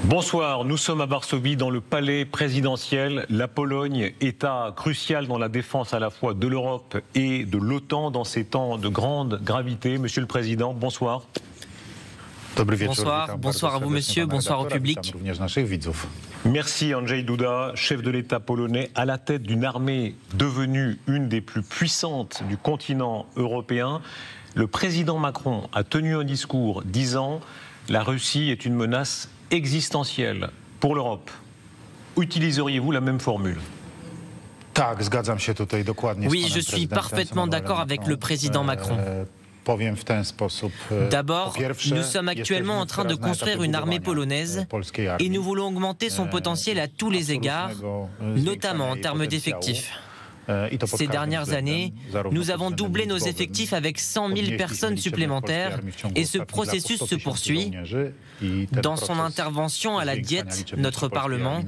Bonsoir, nous sommes à Varsovie dans le palais présidentiel. La Pologne, État crucial dans la défense à la fois de l'Europe et de l'OTAN dans ces temps de grande gravité. Monsieur le Président, bonsoir. Bonsoir, bonsoir à vous monsieur, bonsoir au public. Merci Andrzej Duda, chef de l'État polonais, à la tête d'une armée devenue une des plus puissantes du continent européen. Le président Macron a tenu un discours disant « La Russie est une menace existentielle pour l'Europe ». Utiliseriez-vous la même formule ? Oui, je suis parfaitement d'accord avec le président Macron. D'abord, nous sommes actuellement en train de construire une armée polonaise et nous voulons augmenter son potentiel à tous les égards, notamment en termes d'effectifs. Ces dernières années, nous avons doublé nos effectifs avec 100 000 personnes supplémentaires et ce processus se poursuit. Dans son intervention à la Diète, notre Parlement,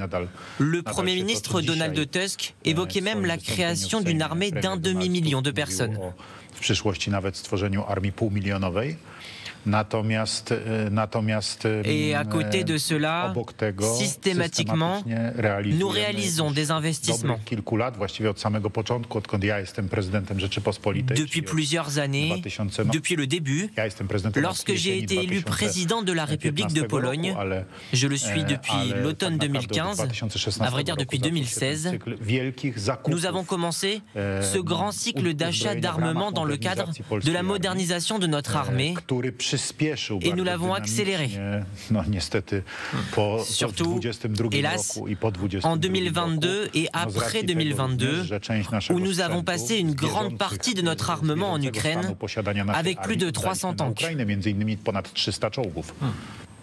le Premier ministre Donald Tusk évoquait même la création d'une armée d'1 demi-million de personnes. Et à côté de cela, systématiquement, nous réalisons des investissements. Depuis plusieurs années, depuis le début, lorsque j'ai été élu président de la République de Pologne, je le suis depuis l'automne 2015, à vrai dire depuis 2016, nous avons commencé ce grand cycle d'achat d'armement dans le cadre de la modernisation de notre armée. Et nous l'avons accéléré. Surtout, hélas, en 2022 et après 2022, où nous avons passé une grande partie de notre armement en Ukraine, avec plus de 300 tanks.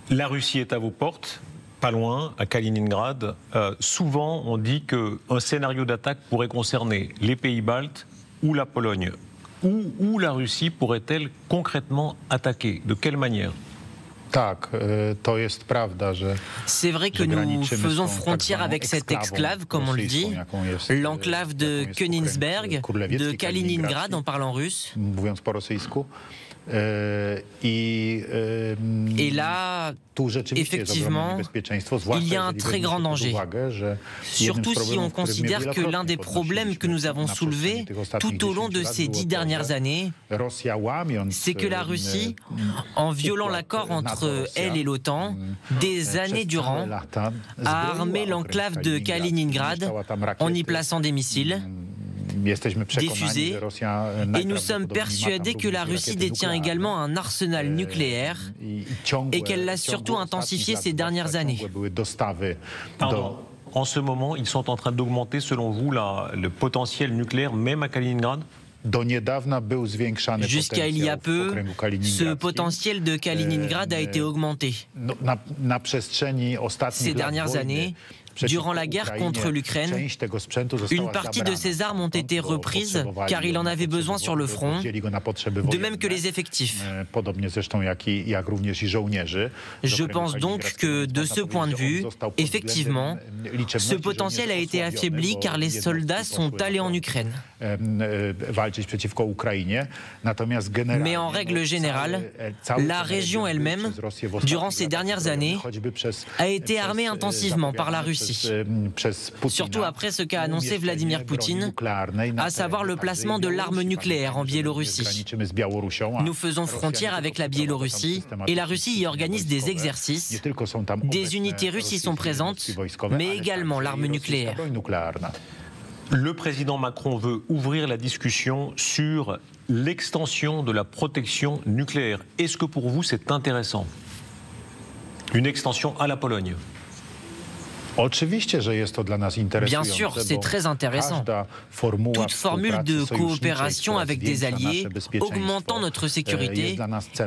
La Russie est à vos portes, pas loin, à Kaliningrad. Souvent, on dit qu'un scénario d'attaque pourrait concerner les pays baltes ou la Pologne. Où la Russie pourrait-elle concrètement attaquer? De quelle manière? C'est vrai que nous faisons frontière avec cette exclave, comme on le dit, l'enclave de Königsberg, de Kaliningrad en parlant russe. Et là, effectivement, il y a un très grand danger. Surtout si on considère que l'un des problèmes que nous avons soulevés tout au long de ces 10 dernières années, c'est que la Russie, en violant l'accord entre elle et l'OTAN, des années durant, a armé l'enclave de Kaliningrad en y plaçant des missiles, des fusées, et nous sommes persuadés que la Russie détient également un arsenal nucléaire et qu'elle l'a surtout intensifié ces dernières années. Pardon. En ce moment, ils sont en train d'augmenter, selon vous, le potentiel nucléaire, même à Kaliningrad ? Jusqu'à il y a peu, ce potentiel de Kaliningrad a été augmenté. Ces dernières années, durant la guerre contre l'Ukraine, une partie de ces armes ont été reprises car il en avait besoin sur le front, de même que les effectifs. Je pense donc que de ce point de vue, effectivement, ce potentiel a été affaibli car les soldats sont allés en Ukraine. Mais en règle générale, la région elle-même, durant ces dernières années, a été armée intensivement par la Russie. Surtout après ce qu'a annoncé Vladimir Poutine, à savoir le placement de l'arme nucléaire en Biélorussie. Nous faisons frontière avec la Biélorussie et la Russie y organise des exercices. Des unités russes y sont présentes, mais également l'arme nucléaire. Le président Macron veut ouvrir la discussion sur l'extension de la protection nucléaire. Est-ce que pour vous c'est intéressant? Une extension à la Pologne? Bien sûr, c'est très intéressant. Toute formule de coopération avec des alliés augmentant notre sécurité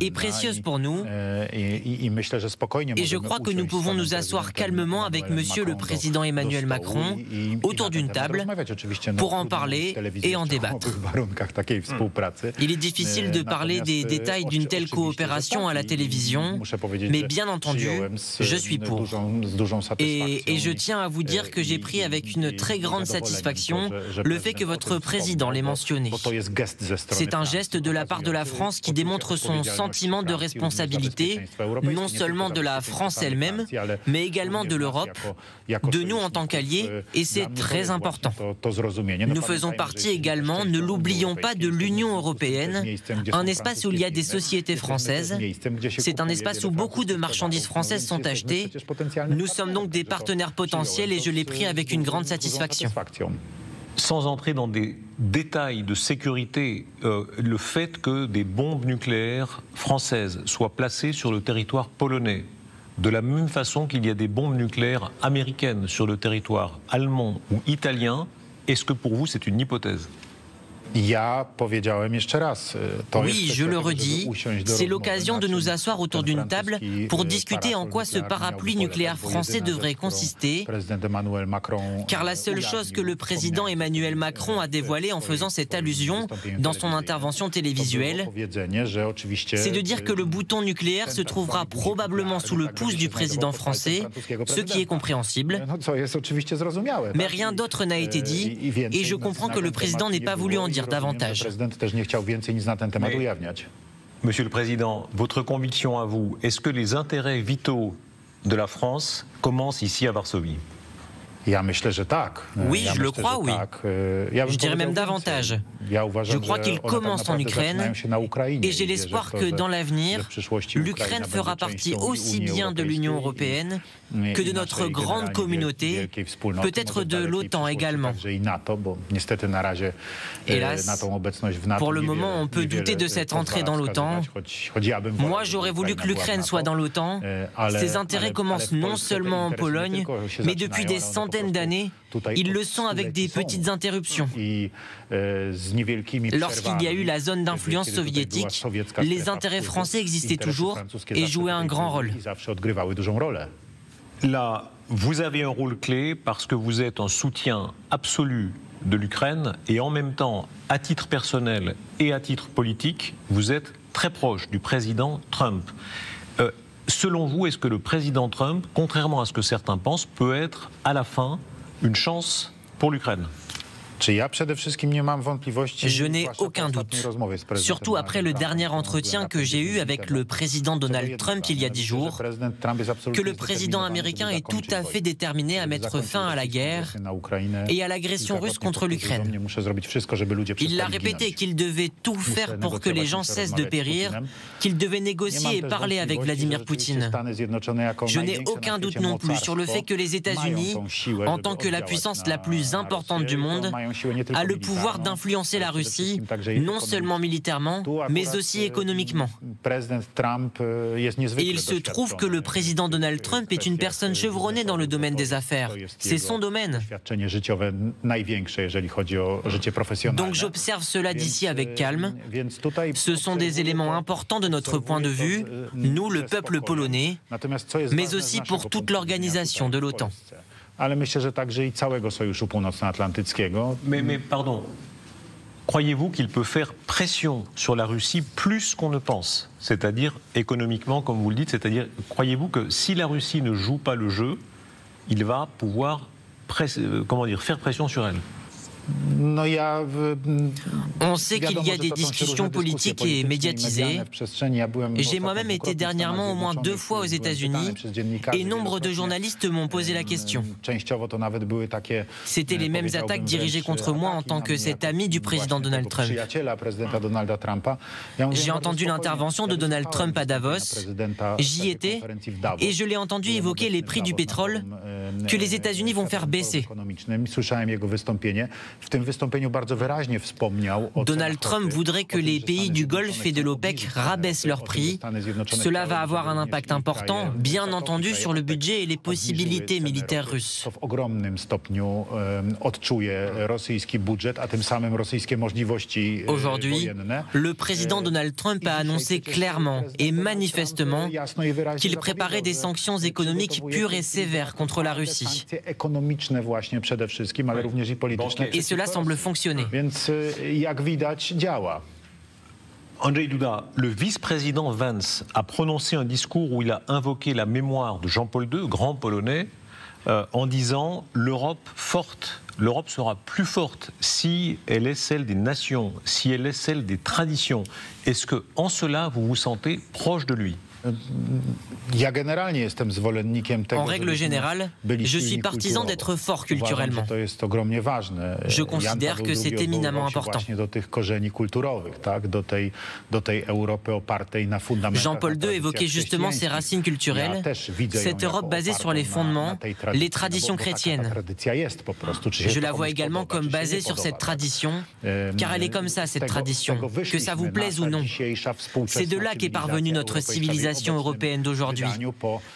est précieuse pour nous et je crois que nous pouvons nous asseoir calmement avec Monsieur le Président Emmanuel Macron autour d'une table pour en parler et en débattre. Il est difficile de parler des détails d'une telle coopération à la télévision, mais bien entendu, je suis pour. Et Et je tiens à vous dire que j'ai pris avec une très grande satisfaction le fait que votre président l'ait mentionné. C'est un geste de la part de la France qui démontre son sentiment de responsabilité, non seulement de la France elle-même, mais également de l'Europe, de nous en tant qu'alliés, et c'est très important. Nous faisons partie également, ne l'oublions pas, de l'Union européenne, un espace où il y a des sociétés françaises. C'est un espace où beaucoup de marchandises françaises sont achetées. Nous sommes donc des partenaires potentiels et je l'ai pris avec une grande satisfaction. Sans entrer dans des détails de sécurité, le fait que des bombes nucléaires françaises soient placées sur le territoire polonais, de la même façon qu'il y a des bombes nucléaires américaines sur le territoire allemand ou italien, est-ce que pour vous c'est une hypothèse ? Oui, je le redis, c'est l'occasion de nous asseoir autour d'une table pour discuter en quoi ce parapluie nucléaire français devrait consister, car la seule chose que le président Emmanuel Macron a dévoilée en faisant cette allusion dans son intervention télévisuelle, c'est de dire que le bouton nucléaire se trouvera probablement sous le pouce du président français, ce qui est compréhensible, mais rien d'autre n'a été dit, et je comprends que le président n'ait pas voulu en dire davantage. Monsieur le Président, votre conviction à vous, est-ce que les intérêts vitaux de la France commencent ici à Varsovie ? Oui, je le crois, oui. Je dirais même davantage. Je crois qu'il commence en Ukraine et j'ai l'espoir que dans l'avenir, l'Ukraine fera partie aussi bien de l'Union européenne que de notre grande communauté, peut-être de l'OTAN également. Hélas, pour le moment, on peut douter de cette entrée dans l'OTAN. Moi, j'aurais voulu que l'Ukraine soit dans l'OTAN. Ses intérêts commencent non seulement en Pologne, mais depuis des centaines d'années, ils le sont avec des petites interruptions. Lorsqu'il y a eu la zone d'influence soviétique, les intérêts français existaient toujours et jouaient un grand rôle. Là, vous avez un rôle clé parce que vous êtes en soutien absolu de l'Ukraine et en même temps, à titre personnel et à titre politique, vous êtes très proche du président Trump. Selon vous, est-ce que le président Trump, contrairement à ce que certains pensent, peut être à la fin une chance pour l'Ukraine ? Je n'ai aucun doute, surtout après le dernier entretien que j'ai eu avec le président Donald Trump il y a 10 jours, que le président américain est tout à fait déterminé à mettre fin à la guerre et à l'agression russe contre l'Ukraine. Il l'a répété qu'il devait tout faire pour que les gens cessent de périr, qu'il devait négocier et parler avec Vladimir Poutine. Je n'ai aucun doute non plus sur le fait que les États-Unis, en tant que la puissance la plus importante du monde, a le pouvoir d'influencer la Russie, non seulement militairement, mais aussi économiquement. Et il se trouve que le président Donald Trump est une personne chevronnée dans le domaine des affaires. C'est son domaine. Donc j'observe cela d'ici avec calme. Ce sont des éléments importants de notre point de vue, nous, le peuple polonais, mais aussi pour toute l'organisation de l'OTAN. Mais pardon, croyez-vous qu'il peut faire pression sur la Russie plus qu'on ne pense ? C'est-à-dire économiquement, comme vous le dites, c'est-à-dire croyez-vous que si la Russie ne joue pas le jeu, il va pouvoir faire pression sur elle ? On sait qu'il y a des discussions politiques et médiatisées. J'ai moi-même été dernièrement au moins 2 fois aux États-Unis et nombre de journalistes m'ont posé la question. C'était les mêmes attaques dirigées contre moi en tant que cet ami du président Donald Trump. J'ai entendu l'intervention de Donald Trump à Davos, j'y étais et je l'ai entendu évoquer les prix du pétrole que les États-Unis vont faire baisser. Donald Trump voudrait que les pays du Golfe et de l'OPEC rabaissent leurs prix. Cela va avoir un impact important, bien entendu, sur le budget et les possibilités militaires russes. Aujourd'hui, le président Donald Trump a annoncé clairement et manifestement qu'il préparait des sanctions économiques pures et sévères contre la Russie. Et cela semble fonctionner. Andrzej Duda, le vice-président Vance a prononcé un discours où il a invoqué la mémoire de Jean-Paul II, grand polonais, en disant l'Europe forte. L'Europe sera plus forte si elle est celle des nations, si elle est celle des traditions. Est-ce que, en cela, vous vous sentez proche de lui ? En règle générale, je suis partisan d'être fort culturellement. Je considère que c'est éminemment important. Jean-Paul II évoquait justement ses racines culturelles, cette Europe basée sur les fondements, les traditions chrétiennes. Je la vois également comme basée sur cette tradition, car elle est comme ça, cette tradition, que ça vous plaise ou non. C'est de là qu'est parvenue notre civilisation européenne d'aujourd'hui,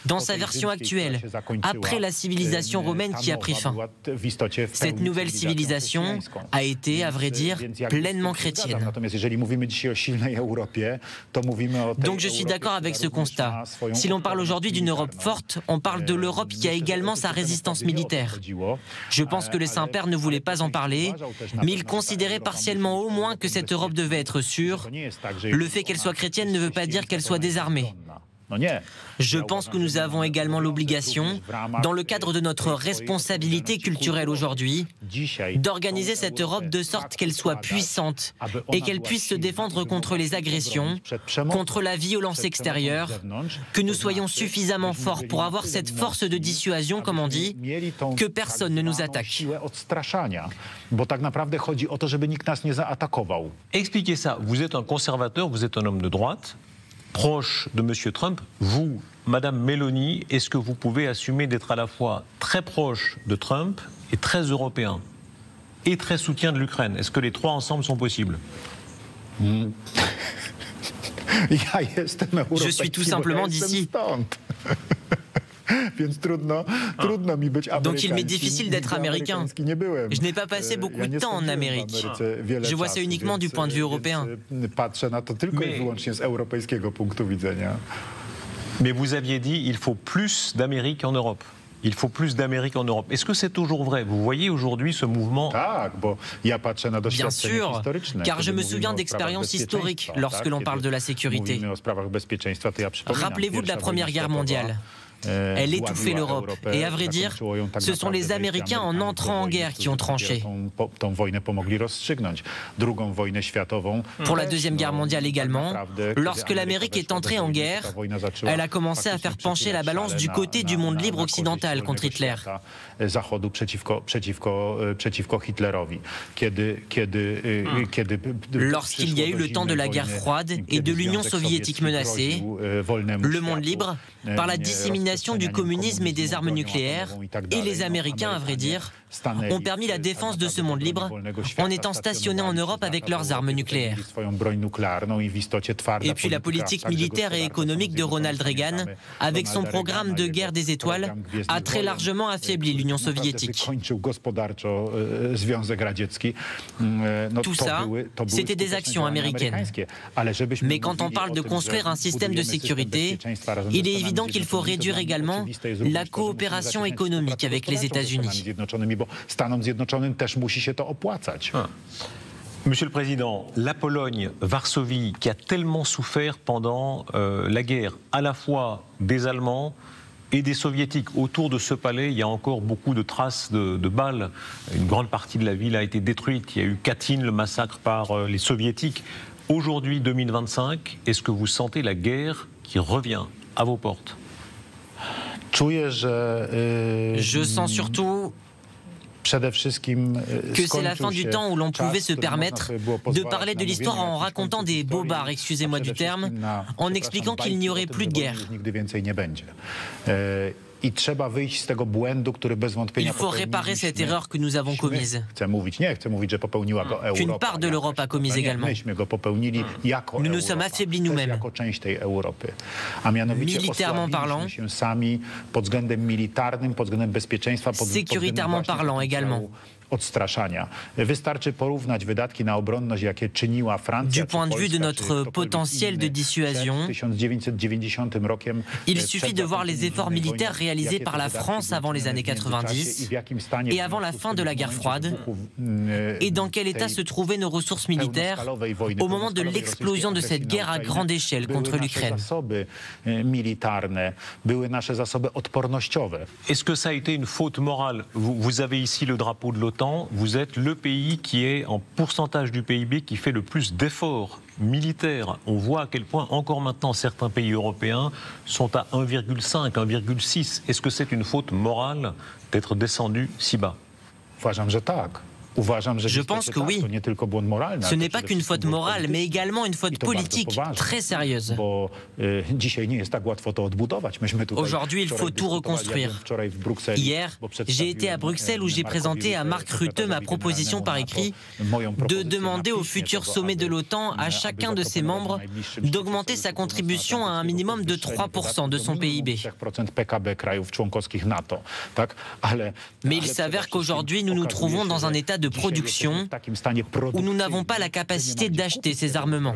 dans sa version actuelle, après la civilisation romaine qui a pris fin. Cette nouvelle civilisation a été, à vrai dire, pleinement chrétienne. Donc je suis d'accord avec ce constat. Si l'on parle aujourd'hui d'une Europe forte, on parle de l'Europe qui a également sa résistance militaire. Je pense que le Saint-Père ne voulait pas en parler, mais il considérait partiellement au moins que cette Europe devait être sûre. Le fait qu'elle soit chrétienne ne veut pas dire qu'elle soit désarmée. Je pense que nous avons également l'obligation, dans le cadre de notre responsabilité culturelle aujourd'hui, d'organiser cette Europe de sorte qu'elle soit puissante et qu'elle puisse se défendre contre les agressions, contre la violence extérieure, que nous soyons suffisamment forts pour avoir cette force de dissuasion, comme on dit, que personne ne nous attaque. Expliquez ça. Vous êtes un conservateur, vous êtes un homme de droite, proche de M. Trump. Vous, Madame Meloni, est-ce que vous pouvez assumer d'être à la fois très proche de Trump et très européen et très soutien de l'Ukraine? Est-ce que les trois ensemble sont possibles? Je suis tout simplement d'ici. Donc il m'est difficile d'être américain. Je n'ai pas passé beaucoup de temps en Amérique. Je vois ça uniquement du point de vue européen. Mais vous aviez dit il faut plus d'Amérique en Europe. Il faut plus d'Amérique en Europe. Est-ce que c'est toujours vrai? Vous voyez aujourd'hui ce mouvement? Bien sûr, car je me souviens d'expériences historiques lorsque l'on parle de la sécurité. Rappelez-vous de la Première Guerre mondiale. Elle étouffait l'Europe. Et à vrai dire, ce sont les Américains en entrant en guerre qui ont tranché. Pour la Deuxième Guerre mondiale également, lorsque l'Amérique est entrée en guerre, elle a commencé à faire pencher la balance du côté du monde libre occidental contre Hitler. Lorsqu'il y a eu le temps de la guerre froide et de l'Union soviétique menacée, le monde libre, par la dissémination du communisme et des armes nucléaires, et les Américains, à vrai dire, ont permis la défense de ce monde libre en étant stationnés en Europe avec leurs armes nucléaires. Et puis la politique militaire et économique de Ronald Reagan, avec son programme de guerre des étoiles, a très largement affaibli l'Union soviétique. Tout ça, c'était des actions américaines. Mais quand on parle de construire un système de sécurité, il est évident qu'il faut réduire également la coopération économique avec les États-Unis. Monsieur le Président, la Pologne, Varsovie, qui a tellement souffert pendant la guerre, à la fois des Allemands et des Soviétiques. Autour de ce palais, il y a encore beaucoup de traces de balles. Une grande partie de la ville a été détruite. Il y a eu Katyn, le massacre par les Soviétiques. Aujourd'hui, 2025, est-ce que vous sentez la guerre qui revient à vos portes? Je sens surtout que c'est la fin du temps où l'on pouvait se permettre de parler de l'histoire en racontant des bobards, excusez-moi du terme, en expliquant qu'il n'y aurait plus de guerre. Il faut réparer cette erreur que nous avons commise, qu'une part de l'Europe a commise également. Nous nous sommes affaiblis nous-mêmes, militairement parlant, sécuritairement parlant également. Du point de vue de notre potentiel de dissuasion, il suffit de voir les efforts militaires réalisés par la France avant les années 90 et avant la fin de la guerre froide, et dans quel état se trouvaient nos ressources militaires au moment de l'explosion de cette guerre à grande échelle contre l'Ukraine. Est-ce que ça a été une faute morale? Vous avez ici le drapeau de l'OTAN, vous êtes le pays qui est en pourcentage du PIB qui fait le plus d'efforts militaires. On voit à quel point encore maintenant certains pays européens sont à 1,5, 1,6. Est-ce que c'est une faute morale d'être descendu si bas? Je pense que oui. Ce n'est pas qu'une faute morale, mais également une faute politique très sérieuse. Aujourd'hui, il faut tout reconstruire. Hier, j'ai été à Bruxelles où j'ai présenté à Mark Rutte ma proposition par écrit de demander au futur sommet de l'OTAN à chacun de ses membres d'augmenter sa contribution à un minimum de 3% de son PIB. Mais il s'avère qu'aujourd'hui, nous nous trouvons dans un état de production où nous n'avons pas la capacité d'acheter ces armements.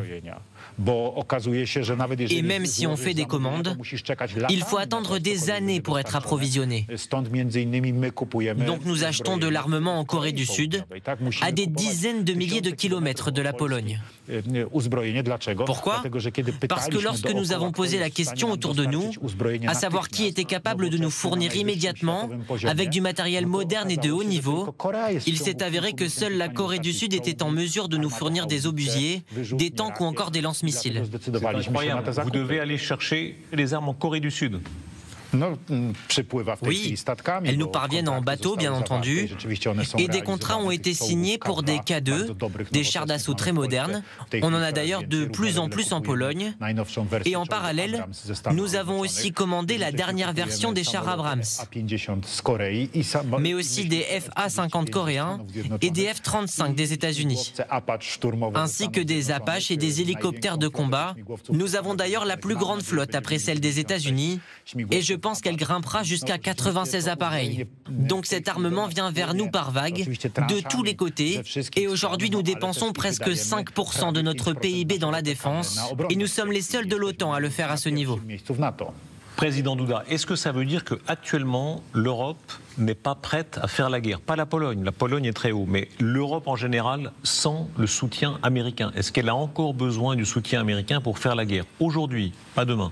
Et même si on fait des commandes, il faut attendre des années pour être approvisionné. Donc nous achetons de l'armement en Corée du Sud, à des dizaines de milliers de kilomètres de la Pologne. Pourquoi? Parce que lorsque nous avons posé la question autour de nous, à savoir qui était capable de nous fournir immédiatement, avec du matériel moderne et de haut niveau, il s'est avéré que seule la Corée du Sud était en mesure de nous fournir des obusiers, des tanks ou encore des lance-missiles. C'est incroyable. Vous devez aller chercher les armes en Corée du Sud. Oui, elles nous parviennent en bateau, bien entendu, et des contrats ont été signés pour des K2, des chars d'assaut très modernes. On en a d'ailleurs de plus en plus en Pologne. Et en parallèle, nous avons aussi commandé la dernière version des chars Abrams, mais aussi des FA-50 coréens et des F-35 des États-Unis, ainsi que des Apaches et des hélicoptères de combat. Nous avons d'ailleurs la plus grande flotte après celle des États-Unis, et je pense qu'elle grimpera jusqu'à 96 appareils. Donc cet armement vient vers nous par vagues, de tous les côtés, et aujourd'hui nous dépensons presque 5% de notre PIB dans la défense, et nous sommes les seuls de l'OTAN à le faire à ce niveau. Président Duda, est-ce que ça veut dire qu'actuellement l'Europe n'est pas prête à faire la guerre? Pas la Pologne est très haut, mais l'Europe en général sans le soutien américain. Est-ce qu'elle a encore besoin du soutien américain pour faire la guerre? Aujourd'hui, pas demain.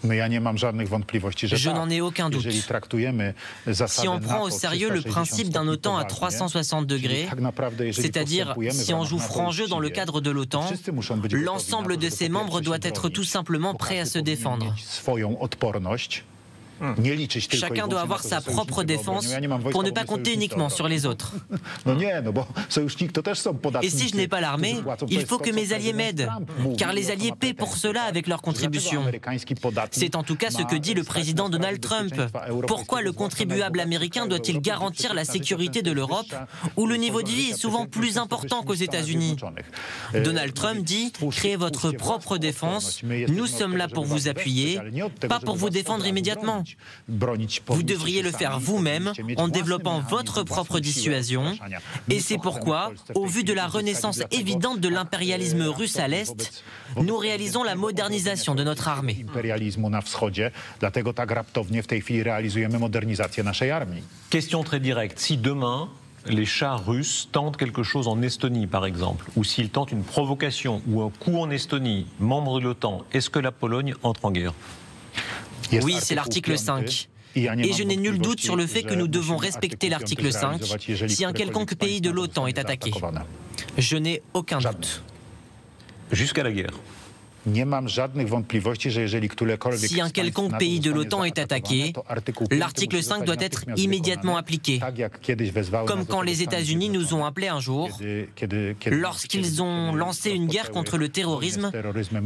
Je n'en ai aucun doute. Si on prend au sérieux le principe d'un OTAN à 360 degrés, c'est-à-dire si on joue franc jeu dans le cadre de l'OTAN, l'ensemble de ses membres doit être tout simplement prêt à se défendre. Chacun doit avoir sa propre défense pour ne pas compter uniquement sur les autres. Et si je n'ai pas l'armée, il faut que mes alliés m'aident, car les alliés paient pour cela avec leurs contributions. C'est en tout cas ce que dit le président Donald Trump. Pourquoi le contribuable américain doit-il garantir la sécurité de l'Europe, où le niveau de vie est souvent plus important qu'aux États-Unis? Donald Trump dit « Créez votre propre défense, nous sommes là pour vous appuyer, pas pour vous défendre immédiatement. Vous devriez le faire vous-même en développant votre propre dissuasion. Et c'est pourquoi, au vu de la renaissance évidente de l'impérialisme russe à l'Est, nous réalisons la modernisation de notre armée. Question très directe. Si demain, les chars russes tentent quelque chose en Estonie, par exemple, ou s'ils tentent une provocation ou un coup en Estonie, membre de l'OTAN, est-ce que la Pologne entre en guerre? Oui, c'est l'article 5. Et je n'ai nul doute sur le fait que nous devons respecter l'article 5 si un quelconque pays de l'OTAN est attaqué. Je n'ai aucun doute. Jusqu'à la guerre. Si un quelconque pays de l'OTAN est attaqué, l'article 5 doit être immédiatement appliqué. Comme quand les États-Unis nous ont appelés un jour, lorsqu'ils ont lancé une guerre contre le terrorisme,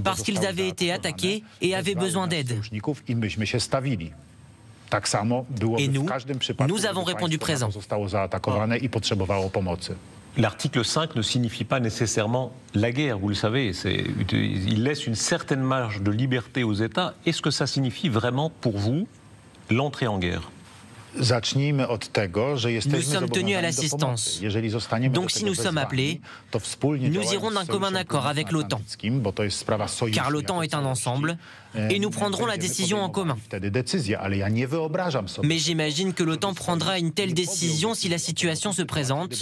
parce qu'ils avaient été attaqués et avaient besoin d'aide. Et nous avons répondu présent. L'article 5 ne signifie pas nécessairement la guerre, vous le savez. Il laisse une certaine marge de liberté aux États. Est-ce que ça signifie vraiment pour vous l'entrée en guerre? Nous sommes tenus à l'assistance. Donc si nous sommes appelés, nous irons d'un commun accord avec l'OTAN, car l'OTAN est un ensemble, et nous prendrons la décision en commun. Mais j'imagine que l'OTAN prendra une telle décision si la situation se présente.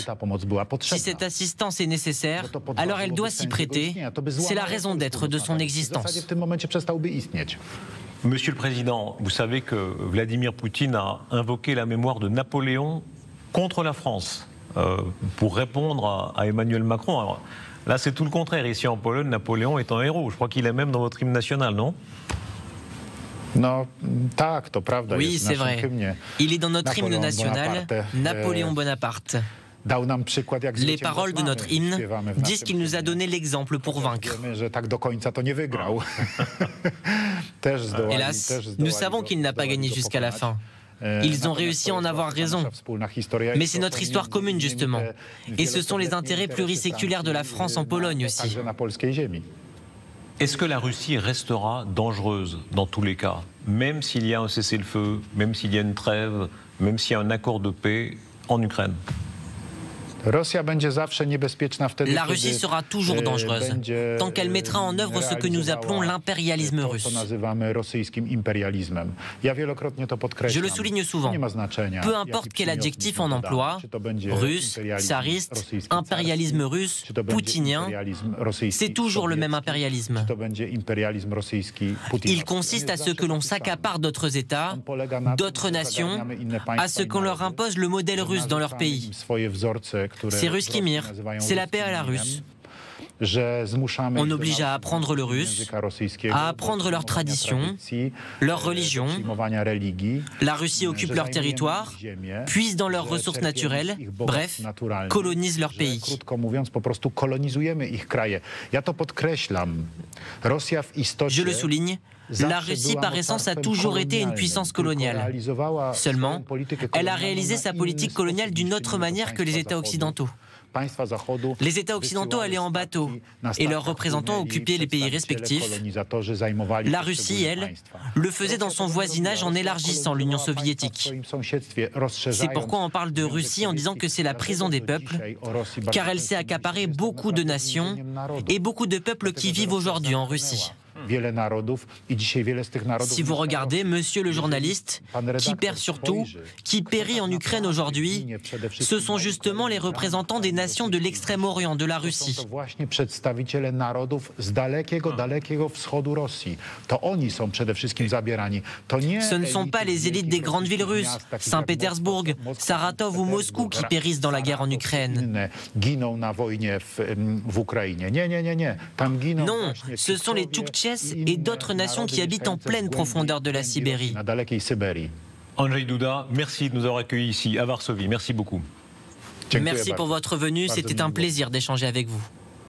Si cette assistance est nécessaire, alors elle doit s'y prêter. C'est la raison d'être de son existence. Monsieur le Président, vous savez que Vladimir Poutine a invoqué la mémoire de Napoléon contre la France pour répondre à Emmanuel Macron. Alors, là, c'est tout le contraire. Ici, en Pologne, Napoléon est un héros. Je crois qu'il est même dans votre hymne national, non ? Oui, c'est vrai. Il est dans notre hymne national, Napoléon Bonaparte. Les paroles de notre hymne disent qu'il nous a donné l'exemple pour vaincre. Hélas, nous savons qu'il n'a pas gagné jusqu'à la fin. Ils ont réussi à en avoir raison. Mais c'est notre histoire commune, justement. Et ce sont les intérêts pluriséculaires de la France en Pologne aussi. Est-ce que la Russie restera dangereuse dans tous les cas, même s'il y a un cessez-le-feu, même s'il y a une trêve, même s'il y a un accord de paix en Ukraine ? La Russie sera toujours dangereuse tant qu'elle mettra en œuvre ce que nous appelons l'impérialisme russe. Je le souligne souvent. Peu importe quel adjectif on emploie, russe, tsariste, impérialisme russe, poutinien, c'est toujours le même impérialisme. Il consiste à ce que l'on s'accapare d'autres États, d'autres nations, à ce qu'on leur impose le modèle russe dans leur pays. C'est Ruski Mir, c'est la paix à la russe. On oblige à apprendre le russe, à apprendre leurs traditions, leur religion. La Russie occupe leur territoire, puise dans leurs ressources naturelles, bref, colonise leur pays. Je le souligne, la Russie par essence a toujours été une puissance coloniale. Seulement, elle a réalisé sa politique coloniale d'une autre manière que les États occidentaux. Les États occidentaux allaient en bateau et leurs représentants occupaient les pays respectifs. La Russie, elle, le faisait dans son voisinage en élargissant l'Union soviétique. C'est pourquoi on parle de Russie en disant que c'est la prison des peuples, car elle s'est accaparée beaucoup de nations et beaucoup de peuples qui vivent aujourd'hui en Russie. Si vous regardez, monsieur le journaliste, qui perd surtout, qui périt en Ukraine aujourd'hui, ce sont justement les représentants des nations de l'extrême-orient de la Russie. Ce ne sont pas les élites des grandes villes russes, Saint-Pétersbourg, Saratov ou Moscou qui périssent dans la guerre en Ukraine. Non, ce sont les Tchouktchés et d'autres nations qui habitent en pleine profondeur de la Sibérie. Andrzej Duda, merci de nous avoir accueillis ici à Varsovie. Merci beaucoup. Merci pour votre venue, c'était un plaisir d'échanger avec vous.